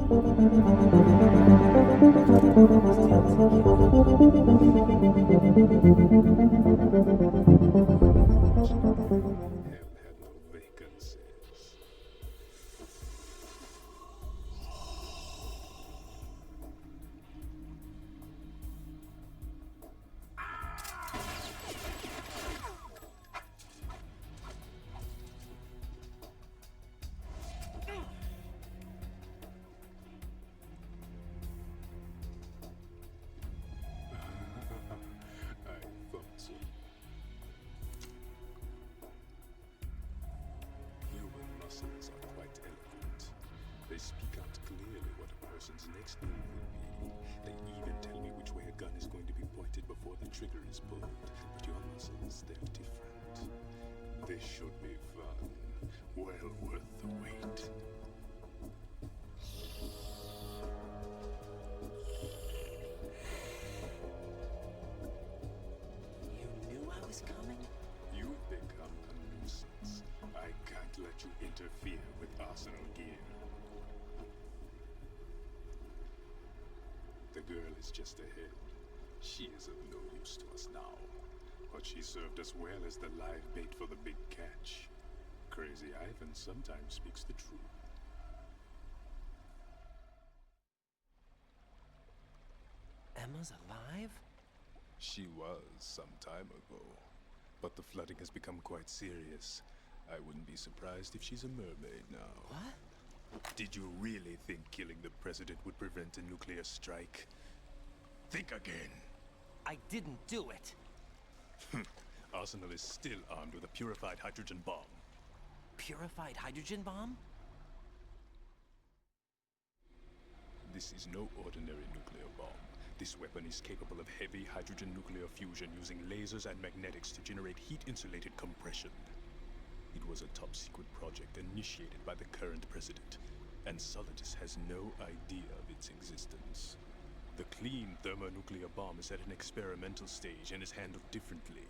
had no vacancies. I thought so. Human muscles are quite eloquent. They speak out clearly what a person's next move will be. They even tell me which way a gun is going to be pointed before the trigger is pulled. But your muscles, they're different. This should be fun. Well worth the wait. You knew I was coming? You've become a nuisance. I can't let you interfere with arsenal gear. The girl is just ahead. She is of no use to us now. But she served us well as the live bait for the big catch. Crazy Ivan sometimes speaks the truth. Emma's alive? She was some time ago. But the flooding has become quite serious. I wouldn't be surprised if she's a mermaid now. What? Did you really think killing the president would prevent a nuclear strike? Think again. I didn't do it. Arsenal is still armed with a purified hydrogen bomb. Purified hydrogen bomb? This is no ordinary nuclear bomb. This weapon is capable of heavy hydrogen nuclear fusion using lasers and magnetics to generate heat-insulated compression. It was a top-secret project initiated by the current president, and Solidus has no idea of its existence. The clean thermonuclear bomb is at an experimental stage and is handled differently.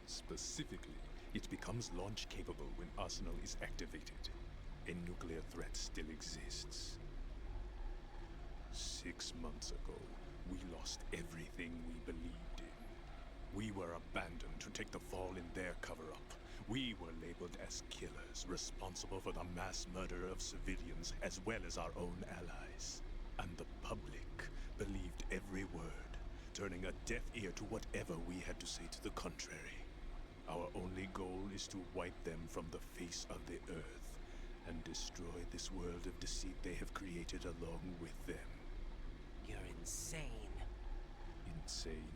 Specifically, it becomes launch-capable when Arsenal is activated. A nuclear threat still exists. 6 months ago, we lost everything we believed in. We were abandoned to take the fall in their cover-up. We were labeled as killers, responsible for the mass murder of civilians as well as our own allies. And the public believed every word, turning a deaf ear to whatever we had to say to the contrary. Our only goal is to wipe them from the face of the earth and destroy this world of deceit they have created along with them. You're insane. Insane?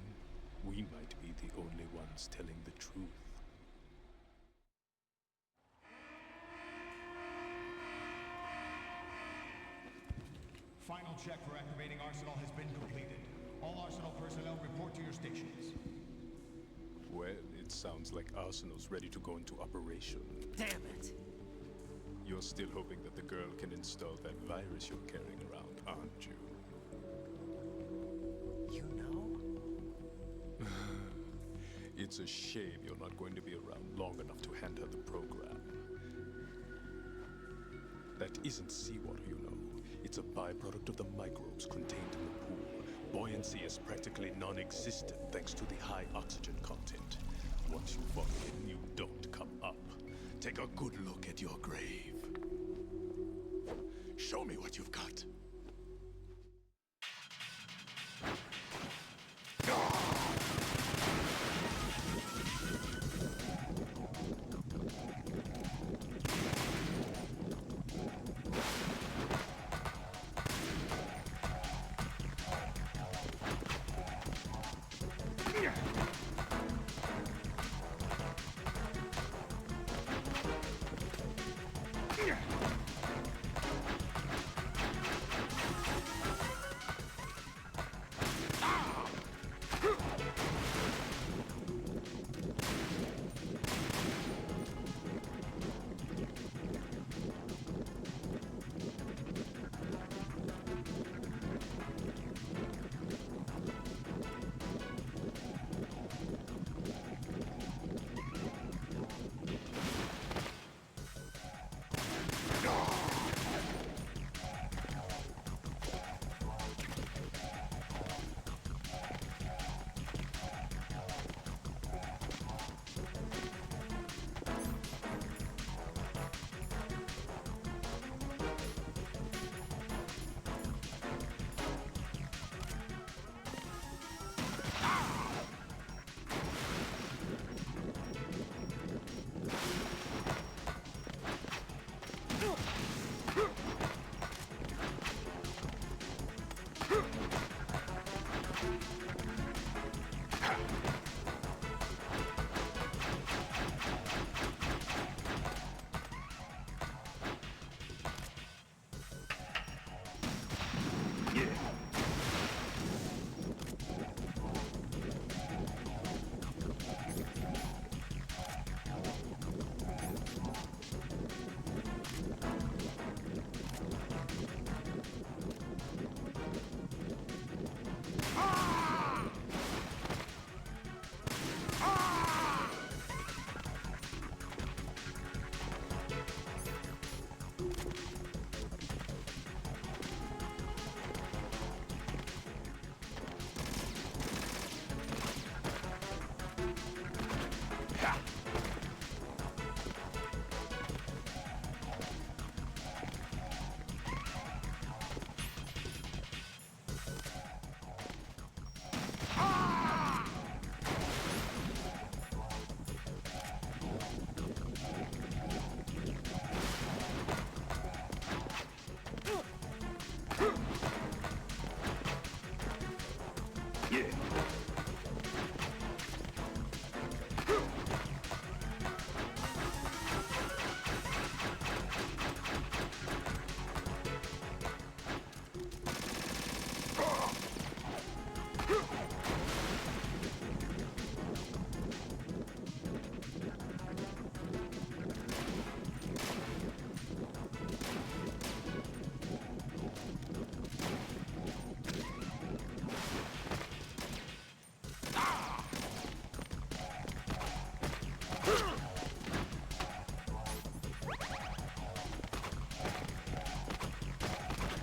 We might be the only ones telling the truth. Final check for activating Arsenal has been completed. All Arsenal personnel report to your stations. Well, it sounds like Arsenal's ready to go into operation. Damn it! You're still hoping that the girl can install that virus you're carrying around, aren't you? You know? It's a shame you're not going to be around long enough to hand her the program. That isn't seawater, you know. It's a byproduct of the microbes contained in the pool. Buoyancy is practically non-existent thanks to the high oxygen content. Once you fall in, you don't come up. Take a good look at your grave. Show me what you've got.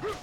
Yeah.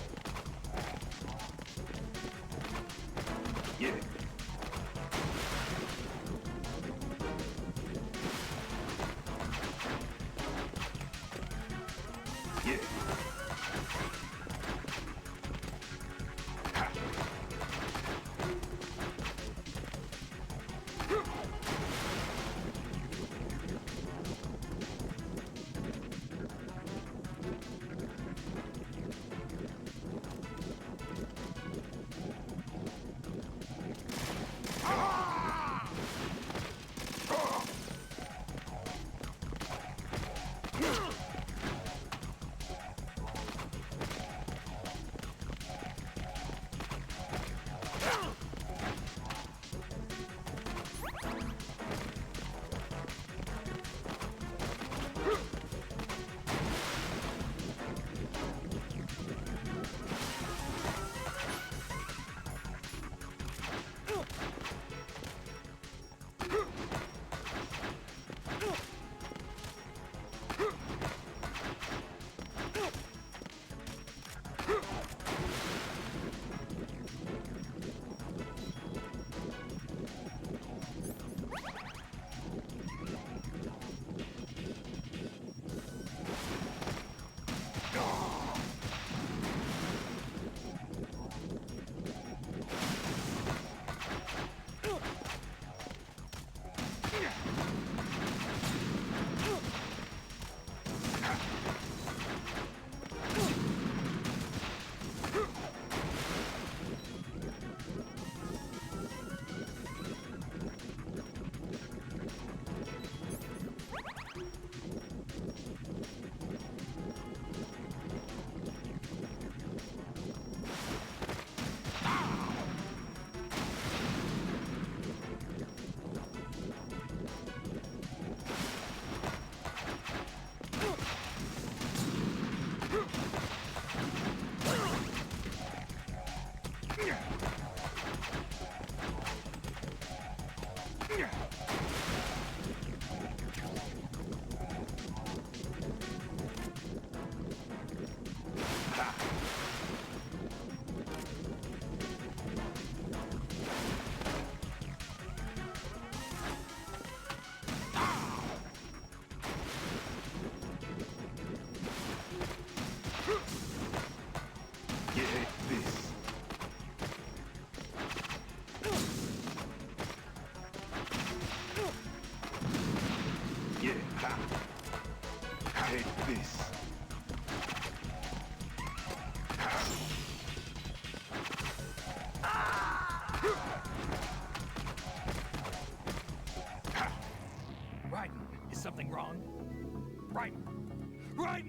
Yeah. Ha. Is something wrong? Right. Right.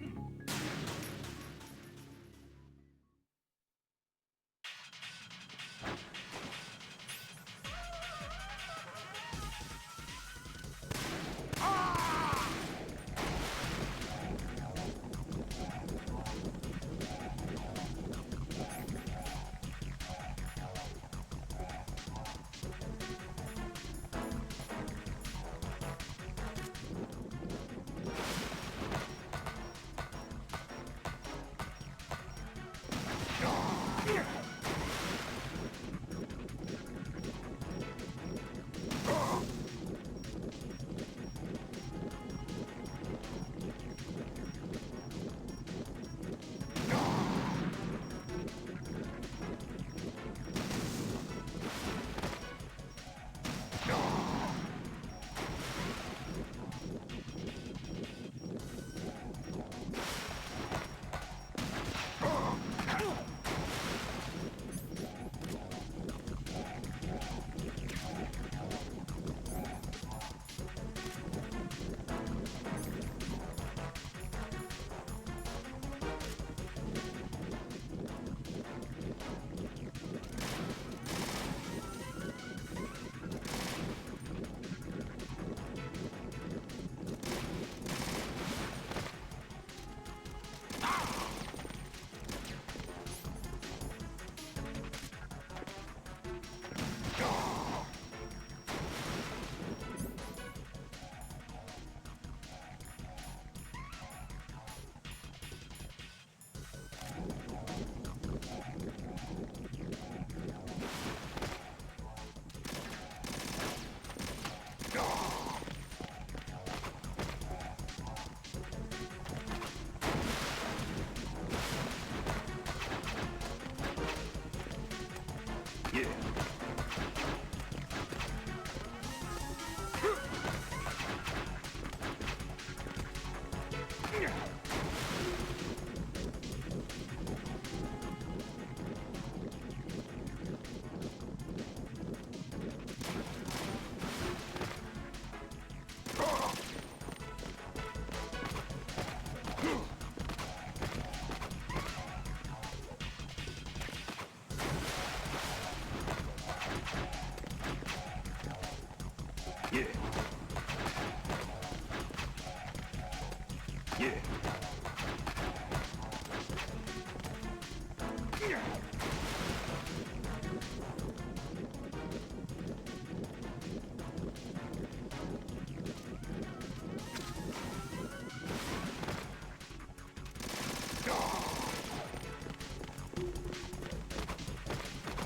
Yeah.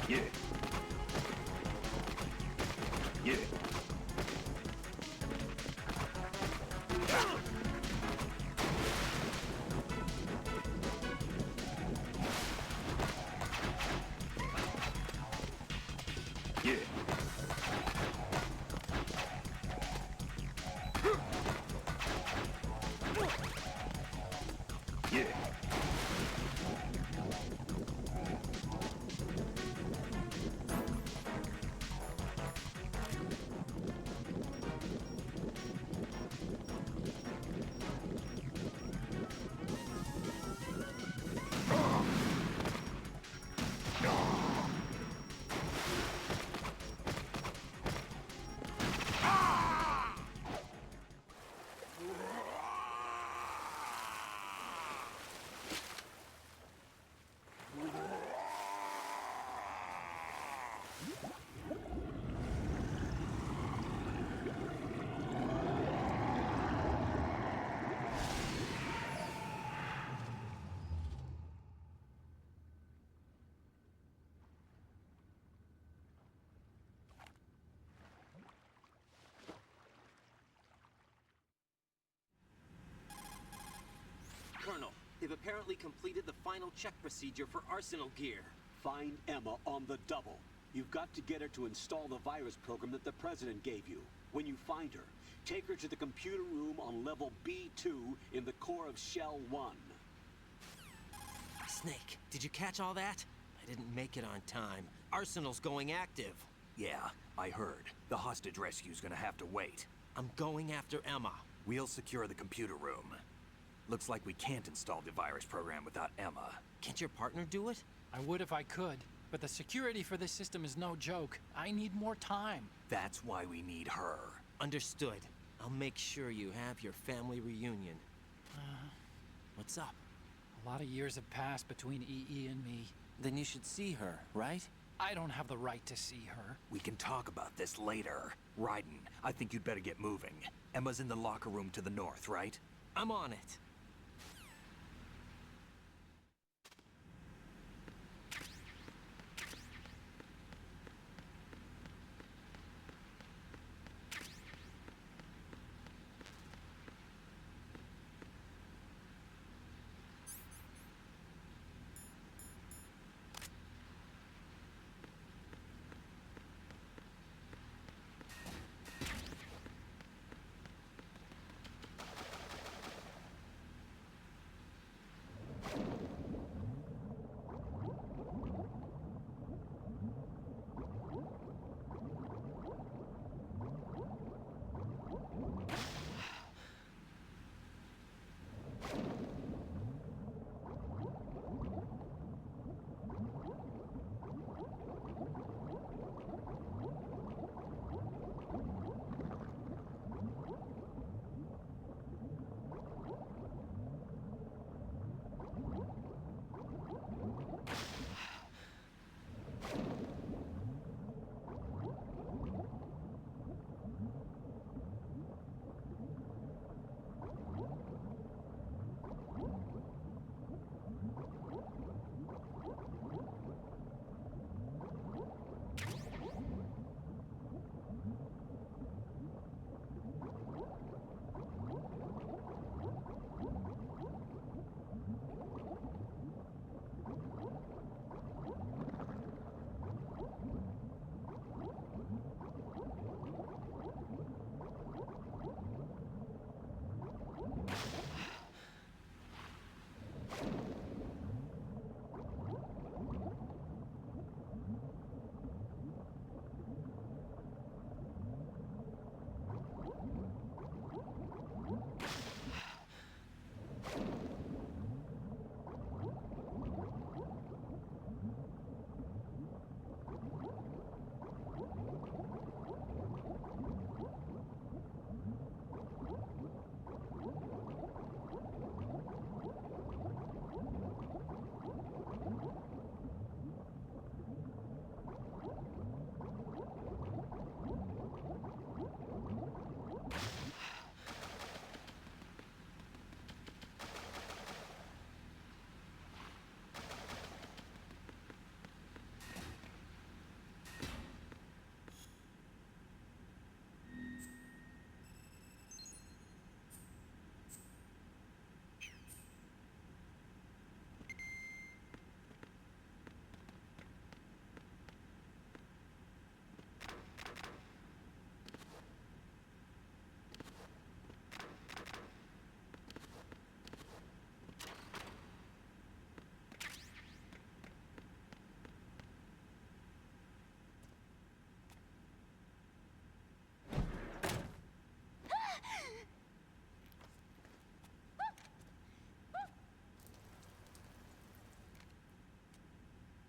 Yeah. Yeah. Yeah. Colonel, they've apparently completed the final check procedure for arsenal gear. Find Emma on the double. You've got to get her to install the virus program that the President gave you. When you find her, take her to the computer room on level B2 in the core of Shell 1. Snake, did you catch all that? I didn't make it on time. Arsenal's going active. Yeah, I heard. The hostage rescue's gonna have to wait. I'm going after Emma. We'll secure the computer room. Looks like we can't install the virus program without Emma. Can't your partner do it? I would if I could, but the security for this system is no joke. I need more time. That's why we need her. Understood. I'll make sure you have your family reunion. What's up? A lot of years have passed between EE and me. Then you should see her, right? I don't have the right to see her. We can talk about this later. Raiden, I think you'd better get moving. Emma's in the locker room to the north, right? I'm on it.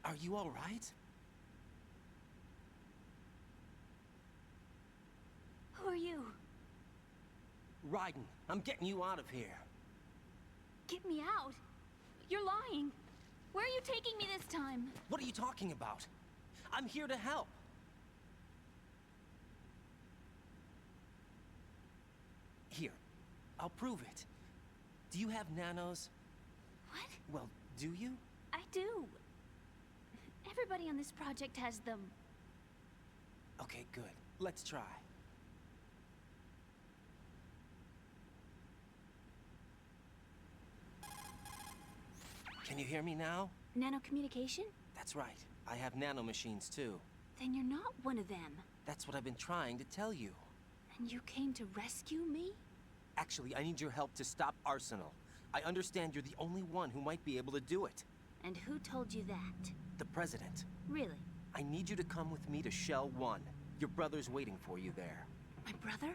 Are you all right? Who are you? Raiden, I'm getting you out of here. Get me out. You're lying. Where are you taking me this time? What are you talking about? I'm here to help. Here, I'll prove it. Do you have nanos? What? Well, do you? I do. Everybody on this project has them. Okay, good. Let's try. Can you hear me now? Nanocommunication? That's right. I have nanomachines too. Then you're not one of them. That's what I've been trying to tell you. And you came to rescue me? Actually, I need your help to stop Arsenal. I understand you're the only one who might be able to do it. And who told you that? The President. Really? I need you to come with me to Shell 1. Your brother's waiting for you there. My brother?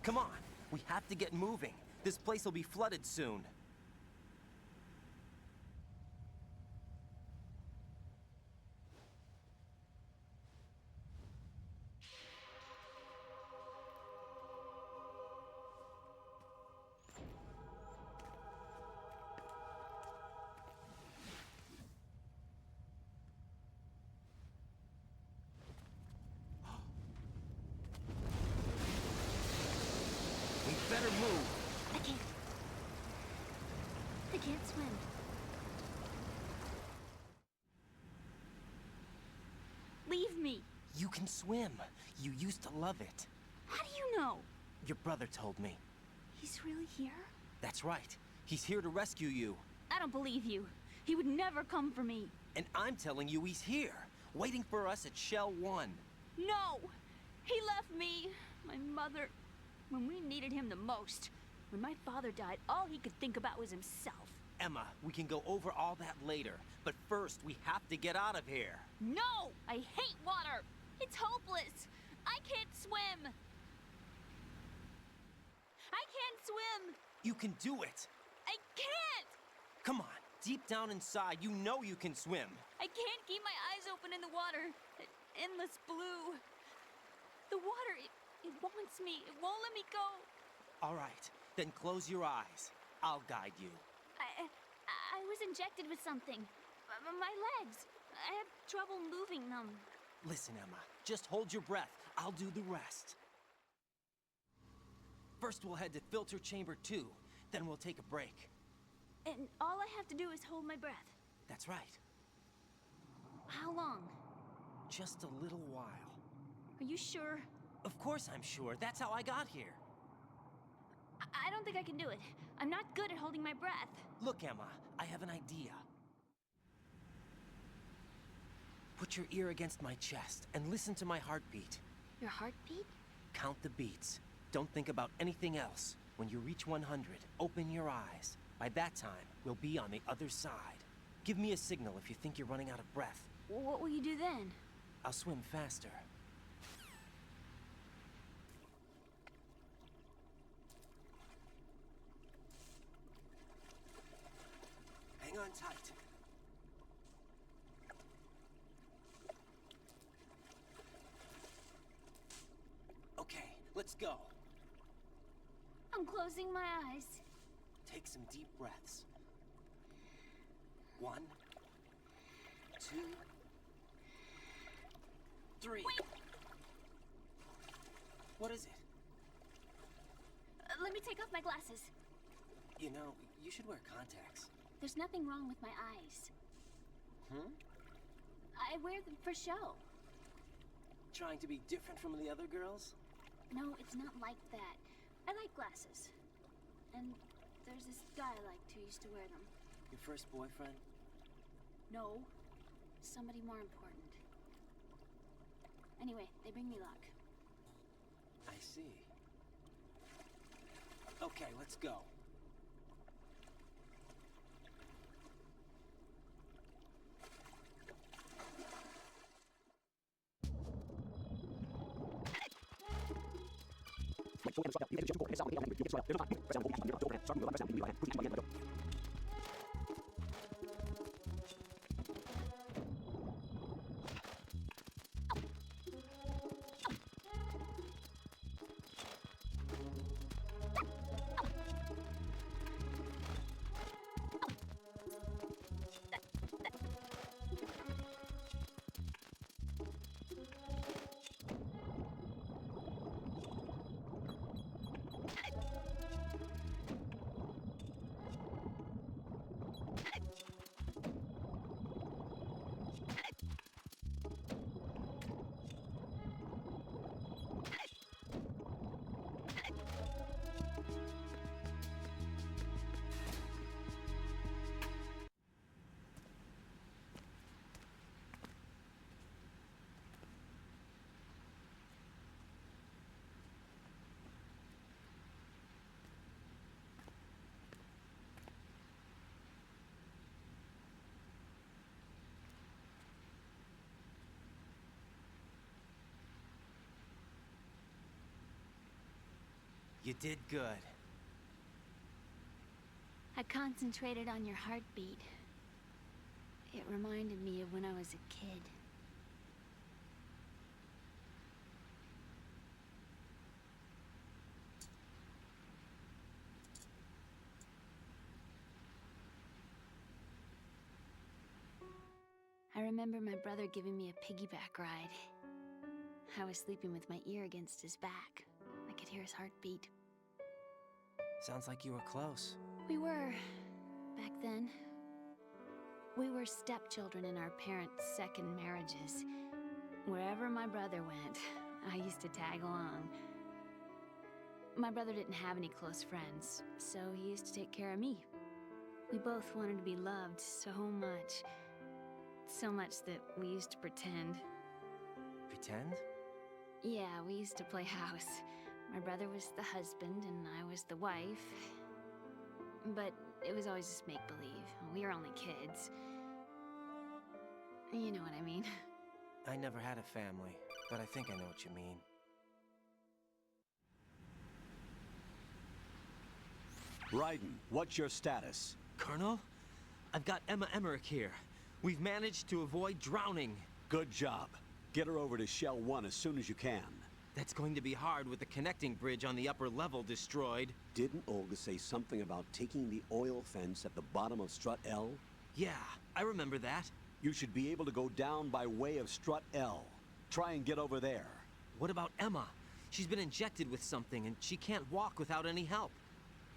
Come on, we have to get moving. This place will be flooded soon. We better move. I can't. I can't swim. Leave me. You can swim. You used to love it. How do you know? Your brother told me. He's really here? That's right. He's here to rescue you. I don't believe you. He would never come for me. And I'm telling you he's here, waiting for us at Shell 1. No! He left me, my mother, when we needed him the most. When my father died, all he could think about was himself. Emma, we can go over all that later, but first we have to get out of here. No! I hate water! It's hopeless! I can't swim! I can't swim! You can do it. I can't! Come on, deep down inside, you know you can swim. I can't keep my eyes open in the water. Endless blue. The water, it wants me. It won't let me go. All right, then close your eyes. I'll guide you. I was injected with something. My legs. I have trouble moving them. Listen, Emma, just hold your breath. I'll do the rest. First, we'll head to filter chamber 2. Then we'll take a break. And all I have to do is hold my breath. That's right. How long? Just a little while. Are you sure? Of course I'm sure. That's how I got here. I don't think I can do it. I'm not good at holding my breath. Look, Emma, I have an idea. Put your ear against my chest and listen to my heartbeat. Your heartbeat? Count the beats. Don't think about anything else. When you reach 100, open your eyes. By that time, we'll be on the other side. Give me a signal if you think you're running out of breath. What will you do then? I'll swim faster. Hang on tight. Okay, let's go. I'm closing my eyes. Take some deep breaths. 1, 2, 3. Wait! What is it? Let me take off my glasses. You know, you should wear contacts. There's nothing wrong with my eyes. Hmm? I wear them for show. Trying to be different from the other girls? No, it's not like that. I like glasses. And there's this guy I liked who used to wear them. Your first boyfriend? No, somebody more important. Anyway, they bring me luck. I see. Okay, let's go. You did good. I concentrated on your heartbeat. It reminded me of when I was a kid. I remember my brother giving me a piggyback ride. I was sleeping with my ear against his back. I could hear his heartbeat. Sounds like you were close. We were, back then. We were stepchildren in our parents' second marriages. Wherever my brother went, I used to tag along. My brother didn't have any close friends, so he used to take care of me. We both wanted to be loved so much. So much that we used to pretend. Pretend? Yeah, we used to play house. My brother was the husband and I was the wife. But it was always just make-believe. We were only kids. You know what I mean. I never had a family, but I think I know what you mean. Raiden, what's your status? Colonel, I've got Emma Emmerich here. We've managed to avoid drowning. Good job. Get her over to Shell 1 as soon as you can. That's going to be hard with the connecting bridge on the upper level destroyed. Didn't Olga say something about taking the oil fence at the bottom of Strut L? Yeah, I remember that. You should be able to go down by way of Strut L. Try and get over there. What about Emma? She's been injected with something and she can't walk without any help.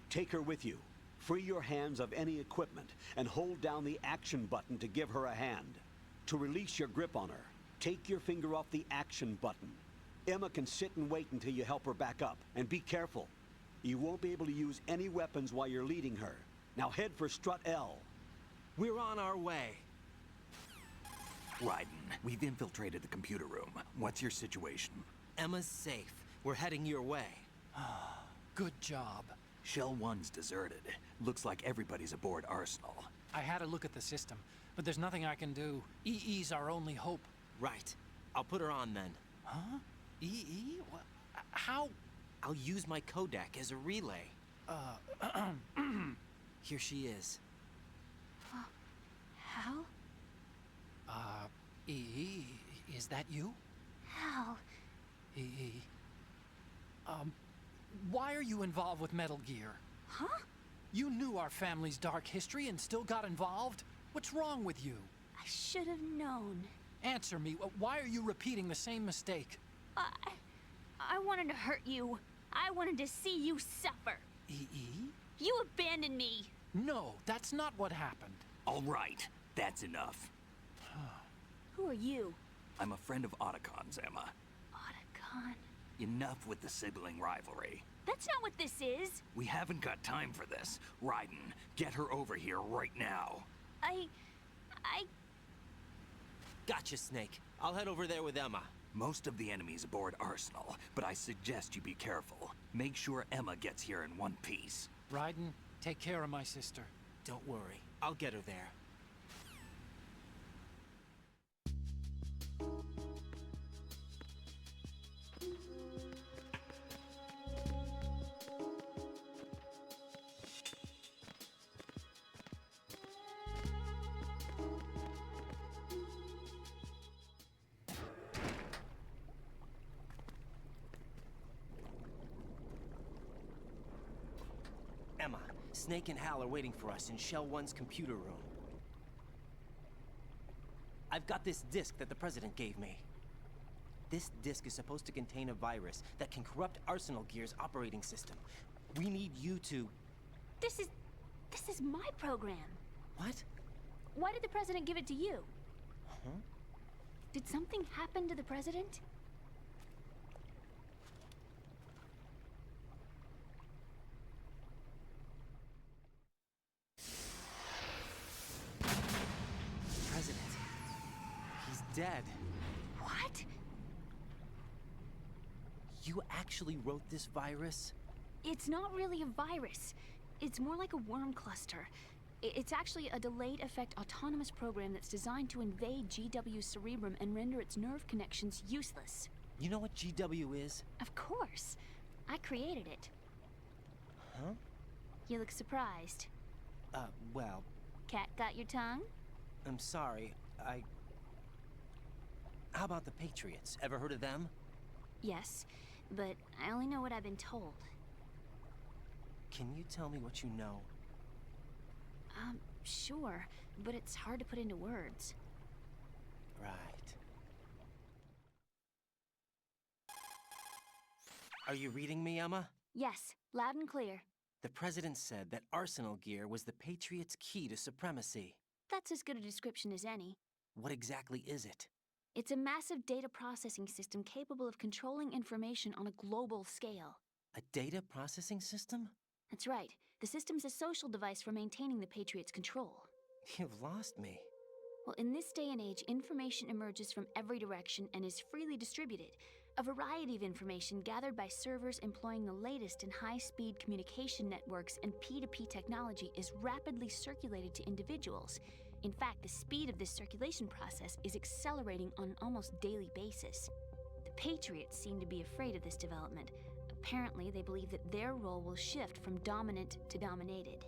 Take her with you. Free your hands of any equipment and hold down the action button to give her a hand. To release your grip on her, take your finger off the action button. Emma can sit and wait until you help her back up. And be careful. You won't be able to use any weapons while you're leading her. Now head for Strut L. We're on our way. Raiden, we've infiltrated the computer room. What's your situation? Emma's safe. We're heading your way. Good job. Shell 1's deserted. Looks like everybody's aboard Arsenal. I had a look at the system, but there's nothing I can do. EE's our only hope. Right. I'll put her on then. Huh? EE? What? How? I'll use my Kodak as a relay. Here she is. Hal? EE, is that you? Hal? EE. Why are you involved with Metal Gear? Huh? You knew our family's dark history and still got involved? What's wrong with you? I should have known. Answer me. Why are you repeating the same mistake? I wanted to hurt you. I wanted to see you suffer. EE? You abandoned me. No, that's not what happened. All right, that's enough. Who are you? I'm a friend of Otakon's, Emma. Otakon? Enough with the sibling rivalry. That's not what this is. We haven't got time for this. Raiden, get her over here right now. I... Gotcha, Snake. I'll head over there with Emma. Most of the enemy's aboard Arsenal, but I suggest you be careful. Make sure Emma gets here in one piece. Raiden, take care of my sister. Don't worry. I'll get her there. Emma, Snake and Hal are waiting for us in Shell 1's computer room. I've got this disk that the President gave me. This disk is supposed to contain a virus that can corrupt Arsenal Gear's operating system. We need you to... This is my program. What? Why did the President give it to you? Huh? Did something happen to the President? President. He's dead. What? You actually wrote this virus? It's not really a virus. It's more like a worm cluster. It's actually a delayed effect autonomous program that's designed to invade GW's cerebrum and render its nerve connections useless. You know what GW is? Of course. I created it. Huh? You look surprised. Well, Cat got your tongue? I'm sorry. How about the Patriots? Ever heard of them? Yes, but I only know what I've been told. Can you tell me what you know? Sure, but it's hard to put into words. Right. Are you reading me, Emma? Yes, loud and clear. The President said that Arsenal gear was the Patriots' key to supremacy. That's as good a description as any. What exactly is it? It's a massive data processing system capable of controlling information on a global scale. A data processing system? That's right. The system's a social device for maintaining the Patriots' control. You've lost me. Well, in this day and age, information emerges from every direction and is freely distributed. A variety of information gathered by servers employing the latest in high-speed communication networks and P2P technology is rapidly circulated to individuals. In fact, the speed of this circulation process is accelerating on an almost daily basis. The Patriots seem to be afraid of this development. Apparently, they believe that their role will shift from dominant to dominated.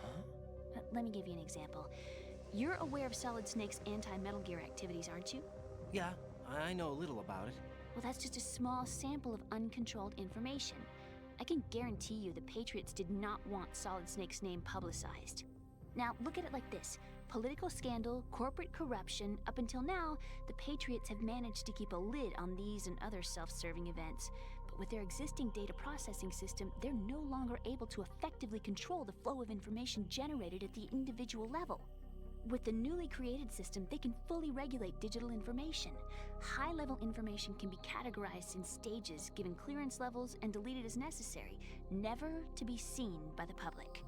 Huh? Let me give you an example. You're aware of Solid Snake's anti-Metal Gear activities, aren't you? Yeah, I know a little about it. Well, that's just a small sample of uncontrolled information. I can guarantee you the Patriots did not want Solid Snake's name publicized. Now, look at it like this. Political scandal, corporate corruption, up until now, the Patriots have managed to keep a lid on these and other self-serving events. But with their existing data processing system, they're no longer able to effectively control the flow of information generated at the individual level. With the newly created system, they can fully regulate digital information. High-level information can be categorized in stages, given clearance levels, and deleted as necessary, never to be seen by the public.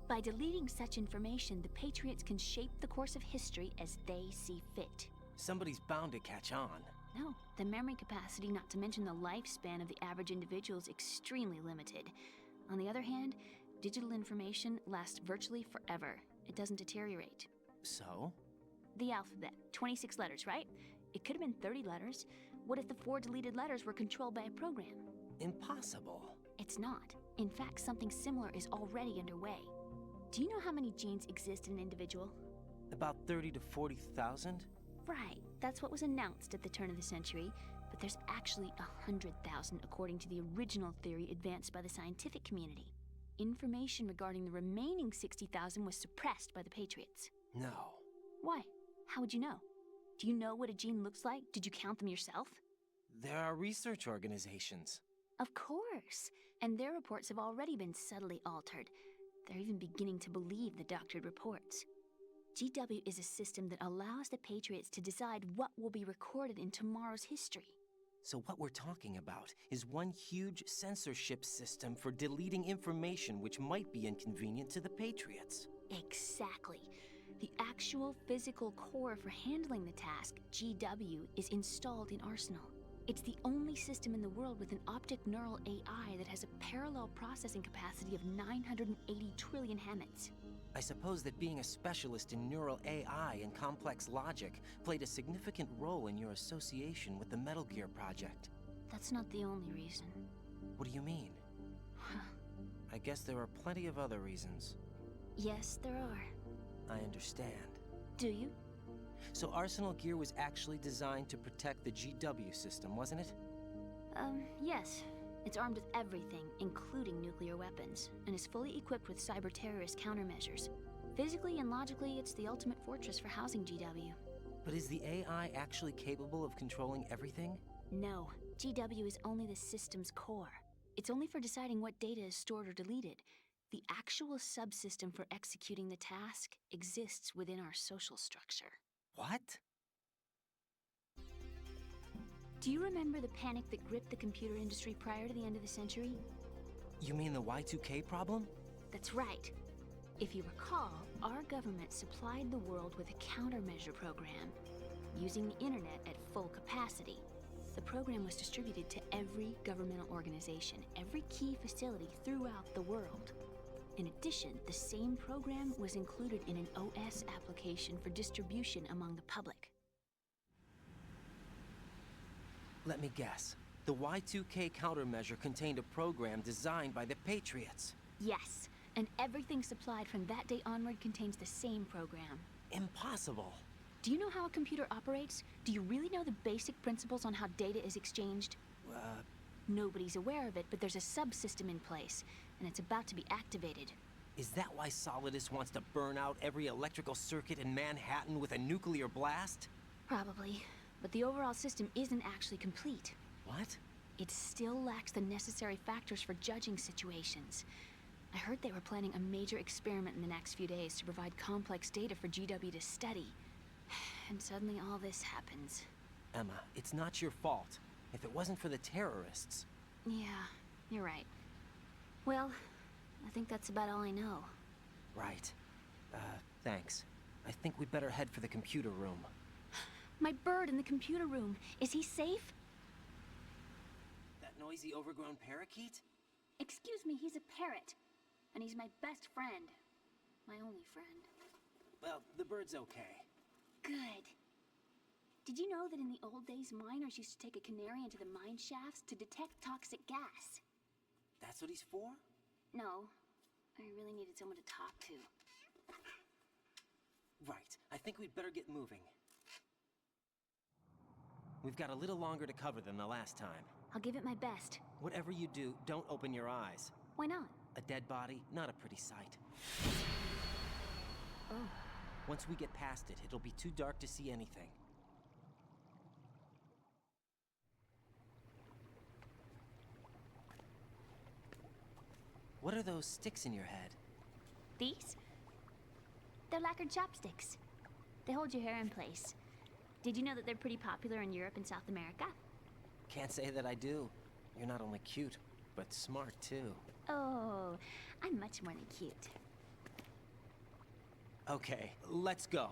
By deleting such information, the Patriots can shape the course of history as they see fit. Somebody's bound to catch on. No, the memory capacity, not to mention the lifespan of the average individual, is extremely limited. On the other hand, digital information lasts virtually forever. It doesn't deteriorate. So? The alphabet, 26 letters, right? It could have been 30 letters. What if the 4 deleted letters were controlled by a program? Impossible. It's not. In fact, something similar is already underway. Do you know how many genes exist in an individual? About 30 to 40,000? Right, that's what was announced at the turn of the century, but there's actually 100,000 according to the original theory advanced by the scientific community. Information regarding the remaining 60,000 was suppressed by the Patriots. No. Why? How would you know? Do you know what a gene looks like? Did you count them yourself? There are research organizations. Of course, and their reports have already been subtly altered. They're even beginning to believe the doctored reports. GW is a system that allows the Patriots to decide what will be recorded in tomorrow's history. So what we're talking about is one huge censorship system for deleting information which might be inconvenient to the Patriots. Exactly. The actual physical core for handling the task, GW, is installed in Arsenal. It's the only system in the world with an optic neural AI that has a parallel processing capacity of 980 trillion Hammets. I suppose that being a specialist in neural AI and complex logic played a significant role in your association with the Metal Gear project. That's not the only reason. What do you mean? I guess there are plenty of other reasons. Yes, there are. I understand. Do you? So Arsenal gear was actually designed to protect the GW system, wasn't it? Yes. It's armed with everything, including nuclear weapons, and is fully equipped with cyber-terrorist countermeasures. Physically and logically, it's the ultimate fortress for housing GW. But is the AI actually capable of controlling everything? No. GW is only the system's core. It's only for deciding what data is stored or deleted. The actual subsystem for executing the task exists within our social structure. What? Do you remember the panic that gripped the computer industry prior to the end of the century? You mean the Y2K problem? That's right. If you recall, our government supplied the world with a countermeasure program, using the internet at full capacity. The program was distributed to every governmental organization, every key facility throughout the world. In addition, the same program was included in an OS application for distribution among the public. Let me guess. The Y2K countermeasure contained a program designed by the Patriots. Yes, and everything supplied from that day onward contains the same program. Impossible. Do you know how a computer operates? Do you really know the basic principles on how data is exchanged? Nobody's aware of it, but there's a subsystem in place, and it's about to be activated. Is that why Solidus wants to burn out every electrical circuit in Manhattan with a nuclear blast? Probably, but the overall system isn't actually complete. What? It still lacks the necessary factors for judging situations. I heard they were planning a major experiment in the next few days to provide complex data for GW to study. And suddenly all this happens. Emma, it's not your fault. If it wasn't for the terrorists... Yeah, you're right. Well, I think that's about all I know. Right. Thanks. I think we'd better head for the computer room. My bird in the computer room. Is he safe? That noisy, overgrown parakeet? Excuse me, he's a parrot. And he's my best friend. My only friend. Well, the bird's okay. Good. Did you know that in the old days, miners used to take a canary into the mine shafts to detect toxic gas? That's what he's for? No. I really needed someone to talk to. Right. I think we'd better get moving. We've got a little longer to cover than the last time. I'll give it my best. Whatever you do, don't open your eyes. Why not? A dead body, not a pretty sight. Oh. Once we get past it, it'll be too dark to see anything. What are those sticks in your head? These? They're lacquered chopsticks. They hold your hair in place. Did you know that they're pretty popular in Europe and South America? Can't say that I do. You're not only cute, but smart too. Oh, I'm much more than cute. Okay, let's go.